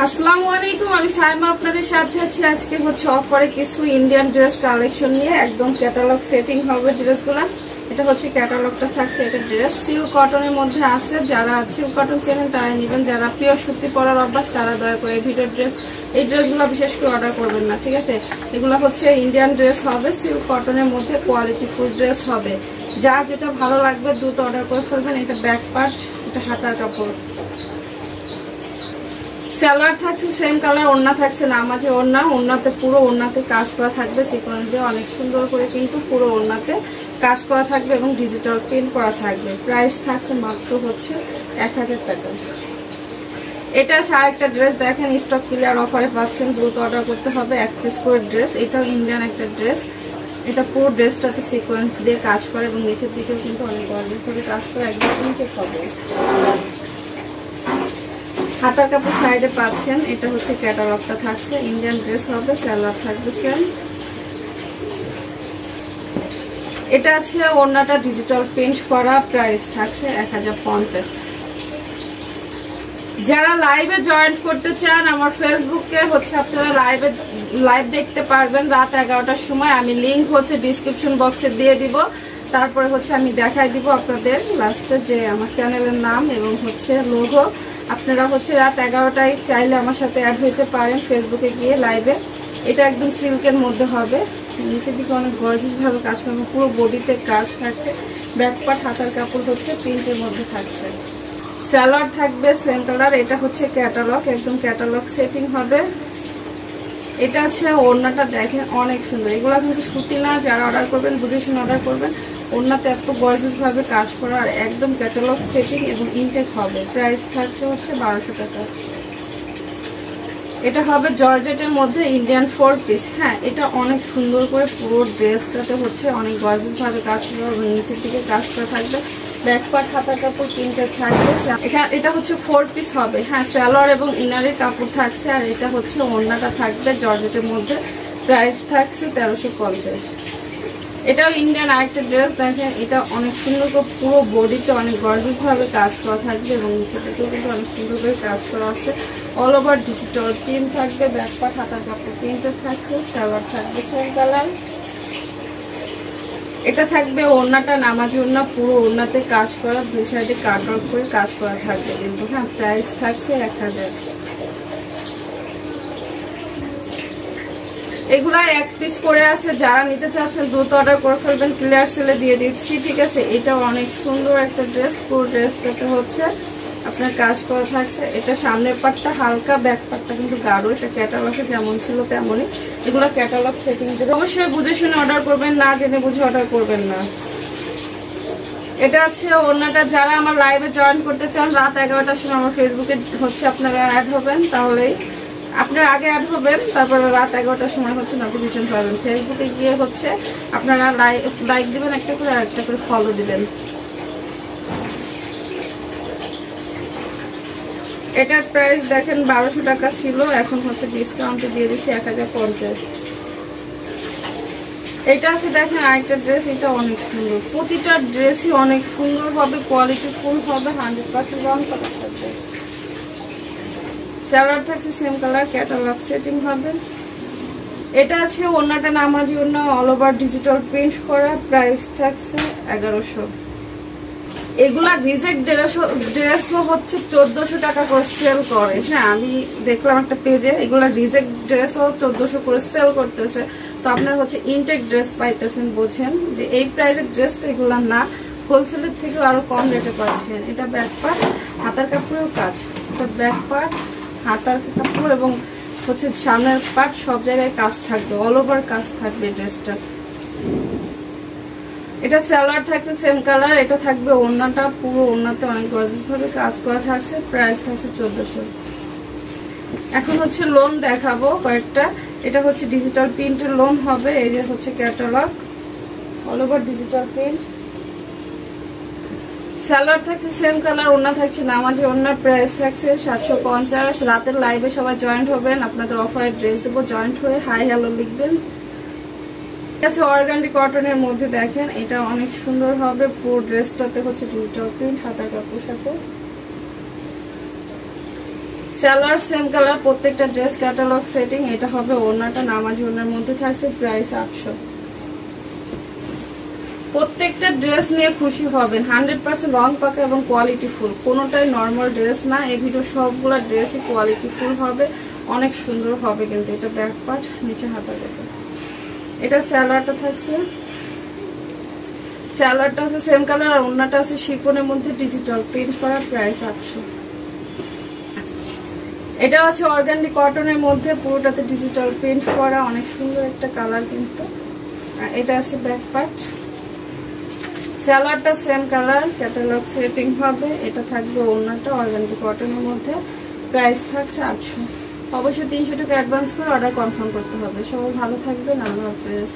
আসসালামু আলাইকুম, আমি সাইমা আপনাদের সাথে আছি। আজকে হচ্ছে অফারে কিছু ইন্ডিয়ান ড্রেস কালেকশন নিয়ে একদম ক্যাটালগ সেটিং হবে ড্রেসগুলো। এটা হচ্ছে ক্যাটালগটা থাকছে। এটা ড্রেস সিল্ক কটনের মধ্যে আছে। যারা সিল্ক কটন চেনেন তারাই নেবেন, যারা পিওর সুতি পরার অভ্যাস তারা দয়া করে এই ভিডিওর এই ড্রেসগুলো বিশেষ করে অর্ডার করবেন না, ঠিক আছে? এগুলো হচ্ছে ইন্ডিয়ান ড্রেস হবে, সিল্ক কটনের মধ্যে কোয়ালিটি ফুল ড্রেস হবে। যার যেটা ভালো লাগবে দ্রুত অর্ডার করে ফেলবেন। এটা ব্যাক পার্ট, এটা হাতার কাপড়। সালোয়ার থাকছে সেম কালার, ওড়না থাকছে নামাজি ওড়না। ওড়নাতে পুরো ওড়নাতে কাজ করা থাকবে সিকোয়েন্স দিয়ে অনেক সুন্দর করে, কিন্তু পুরো ওড়নাতে কাজ করা থাকবে এবং ডিজিটাল প্রিন্ট করা থাকবে। প্রাইস থাকছে মাত্র হচ্ছে 1000 টাকা। এটা আছে আরেকটা ড্রেস, দেখেন স্টক ক্লিয়ার অফারে পাচ্ছেন, দ্রুত অর্ডার করতে হবে। 1 পিস করে ড্রেস, এটাও ইন্ডিয়ান একটা ড্রেস। এটা পুরো ড্রেসটাতে সিকোয়েন্স দিয়ে কাজ করে এবং নিচের দিকেও কিন্তু অনেক গর্জিয়াস ভাবে কাজ করে, একদম ইনটেক হবে। হাতার কাপড় সাইডে পাচ্ছেন। এটা হচ্ছে ক্যাটালগটা থাকছে, ইন্ডিয়ান ড্রেস হবে, সালোয়ার থাকবে সেম। এটা আছে ওড়নাটা ডিজিটাল প্রিন্ট করা, প্রাইস থাকছে 1050। যারা লাইভে জয়েন করতে চান আমার ফেসবুকে হচ্ছে আপনারা লাইভ দেখতে পারবেন রাত 11টার সময়। আমি লিংক হচ্ছে ডিসক্রিপশন বক্সে দিয়ে দিব। তারপরে হচ্ছে আমি দেখাই দিব আপনাদের লাস্টে যে আমার চ্যানেলের নাম এবং হচ্ছে লোগো। আপনারা হচ্ছে রাত 11টায় চাইলে আমার সাথে অ্যাড হইতে পারেন ফেসবুকে গিয়ে লাইভে। এটা একদম সিল্কের মধ্যে হবে, নিচের দিকে অনেক গর্জিয়াস ভাবে কাজ করবে, পুরো বডিতে কাজ থাকছে। ব্যাক পার্ট হাতার কাপড় হচ্ছে প্রিন্টের মধ্যে থাকছে। সালোয়ার থাকবে সেম কালার। এটা হচ্ছে ক্যাটালগ, একদম ক্যাটালগ সেটিং হবে। এটা আছে ওড়নাটা, দেখেন অনেক সুন্দর। এগুলা কিন্তু সুতি না, যারা অর্ডার করবেন বুঝে শুনে অর্ডার করবেন। ওড়নাতে এত গর্জিয়াস ভাবে কাজ করা আর একদম ক্যাটালগ সেটিং এবং ইনটেক হবে। প্রাইস থাকছে হচ্ছে 1200 টাকা। এটা হবে জর্জেটের মধ্যে ইন্ডিয়ান 4 পিস। হ্যাঁ, এটা অনেক সুন্দর করে পুরো ড্রেসটাতে হচ্ছে অনেক গর্জিয়াস ভাবে কাজ করা এবং নিচের দিকে কাজ করা থাকবে। ব্যাক পার্ট হাতার কাপড় তিনটে থাকবে। এটা হচ্ছে 4 পিস হবে। হ্যাঁ, সালোয়ার এবং ইনারের কাপড় থাকছে আর এটা হচ্ছে ওড়নাটা থাকবে জর্জেটের মধ্যে। প্রাইস থাকছে 1350। এটাও ইন্ডিয়ান আরেকটা ড্রেস, দেখেন এটা অনেক সুন্দর করে পুরো বডিতে অনেক গর্জিয়াস ভাবে কাজ করা থাকবে এবং নিচেটাতেও কিন্তু অনেক সুন্দর করে কাজ করা আছে। অল ওভার ডিজিটাল প্রিন্ট থাকবে। ব্যাক পার্ট হাতার কাপড় প্রিন্টের থাকছে। সালোয়ার থাকবে সেম কালার। এটা থাকবে ওড়নাটা নামাজি ওড়না, পুরো ওড়নাতে কাজ করা, দুই সাইডে কাট আউট করে কাজ করা থাকবে কিন্তু। হ্যাঁ, প্রাইস থাকছে 1000। এগুলা 1 পিস করে আছে, যারা নিতে চাচ্ছেন দ্রুত অর্ডার করে ফেলবেন, ক্লিয়ার সেলে দিয়ে দিচ্ছি, ঠিক আছে? এটা অনেক সুন্দর একটা ড্রেস, পুরো ড্রেসটাতে হচ্ছে আপনার কাজ করা থাকছে। এটা সামনের পার্টটা হালকা, ব্যাক পার্টটা কিন্তু গাঢ়। এটা ক্যাটালগে যেমন ছিল তেমনই। এগুলো ক্যাটালগ সেটিং দেবে, অবশ্যই বুঝে শুনে অর্ডার করবেন, না জেনে বুঝে অর্ডার করবেন না। এটা আছে ওড়নাটা। যারা আমার লাইভে জয়েন করতে চান রাত 11টার সময় আমার ফেসবুকে হচ্ছে আপনারা অ্যাড হবেন, তাহলেই আপনারা আগে অ্যাড হবেন, তারপরে রাত 11টার সময় হচ্ছে নোটিফিকেশন পাবেন। ফেসবুকে গিয়ে হচ্ছে আপনারা লাইক দিবেন একটা করে, আর একটা করে ফলো দিবেন। এটার প্রাইস দেখেন 1200 টাকা ছিল, এখন হচ্ছে ডিসকাউন্টে দিয়ে দিচ্ছি 1050। এটা আছে দেখেন আরেকটা ড্রেস, এটা অনেক সুন্দর। প্রতিটা ড্রেসই অনেক সুন্দর হবে, কোয়ালিটি ফুল হবে, 100% রং করা থাকবে। সালোয়ার থাকছে সেম কালার, ক্যাটালগ সেটিং হবে। এটা আছে ওড়নাটা নামাজি ওড়না, অল ওভার ডিজিটাল প্রিন্ট করা, প্রাইস থাকছে 1100। এগুলা রিজেক্ট ড্রেসও হচ্ছে 1400 টাকা করে সেল করে। হ্যাঁ, আমি দেখলাম একটা পেজে এগুলা রিজেক্ট ড্রেসও 1400 করে সেল করতেছে। তো আপনারা হচ্ছে ইনটেক ড্রেস পাইতেছেন, বোঝেন যে এই প্রাইসের ড্রেস তো এগুলা না, হোলসেলের থেকেও আরো কম রেটে পাচ্ছেন। এটা ব্যাক পার্ট হাতার কাপড়েও কাজ, এটা ব্যাক পার্ট হাতার কাপড় এবং হচ্ছে সামনের পার্ট সব জায়গায় কাজ থাকবে, অল ওভার কাজ থাকবে ড্রেসটা। এটা সালোয়ার থাকছে সেম কালার। এটা থাকবে ওড়নাটা, পুরো ওড়নাতে অনেক গর্জিয়াস ভাবে কাজ করা থাকছে। প্রাইস থাকছে 1400। এখন হচ্ছে লোন দেখাবো কয়েকটা। এটা হচ্ছে ডিজিটাল প্রিন্টের লোন হবে। এই যে হচ্ছে catalogue, all over digital print. Salwar থাকছে সেম কালার, ওড়না থাকছে নামাজি ওড়না, প্রাইস থাকছে 750। রাতের লাইভে সবাই জয়েন্ট হবেন, আপনাদের অফারে ড্রেস দেবো, জয়েন্ট হয়ে হাই হ্যালো লিখবেন। আছে অর্গানডি কটনের মধ্যে, দেখেন এটা অনেক সুন্দর হবে, পুরো ড্রেসটাতে হচ্ছে ডিজিটাল প্রিন্ট হাতার কাপড়ের সাথে। সালোয়ার সেম কালার, প্রত্যেকটা ড্রেস ক্যাটালগ সেটিং। এটা হবে ওড়নাটা, নামাজি ওড়নার মধ্যে থাকছে, প্রাইস 800। প্রত্যেকটা ড্রেস নিয়ে খুশি হবেন, 100% রং পাকা এবং কোয়ালিটি ফুল, কোনোটাই নর্মাল ড্রেস না। এই ভিডিও সবগুলো ড্রেসই কোয়ালিটি ফুল হবে, অনেক সুন্দর হবে। কিন্তু এটা ব্যাক পার্ট, নিচে হাতা দেবে। এটা সালোয়ারটা থাকছে, সালোয়ারটা আছে সেম কালার, আর ওড়নাটা আছে শিফনের মধ্যে ডিজিটাল প্রিন্ট করা, প্রাইস 800। এটা আছে অর্গানডি কটনের মধ্যে, পুরোটাতে ডিজিটাল প্রিন্ট করা, অনেক সুন্দর একটা কালার কিন্তু। আর এটা আছে ব্যাক পার্ট, সালোয়ারটা সেম কালার, ক্যাটালগ সেটিং হবে। এটা থাকবে ওড়নাটা অর্গানডি কটনের মধ্যে, প্রাইস থাকছে 800। অবশ্যই 300 টাকা অ্যাডভান্স করে অর্ডার কনফার্ম করতে হবে। সবাই ভালো থাকবেন, আল্লাহ হাফেজ।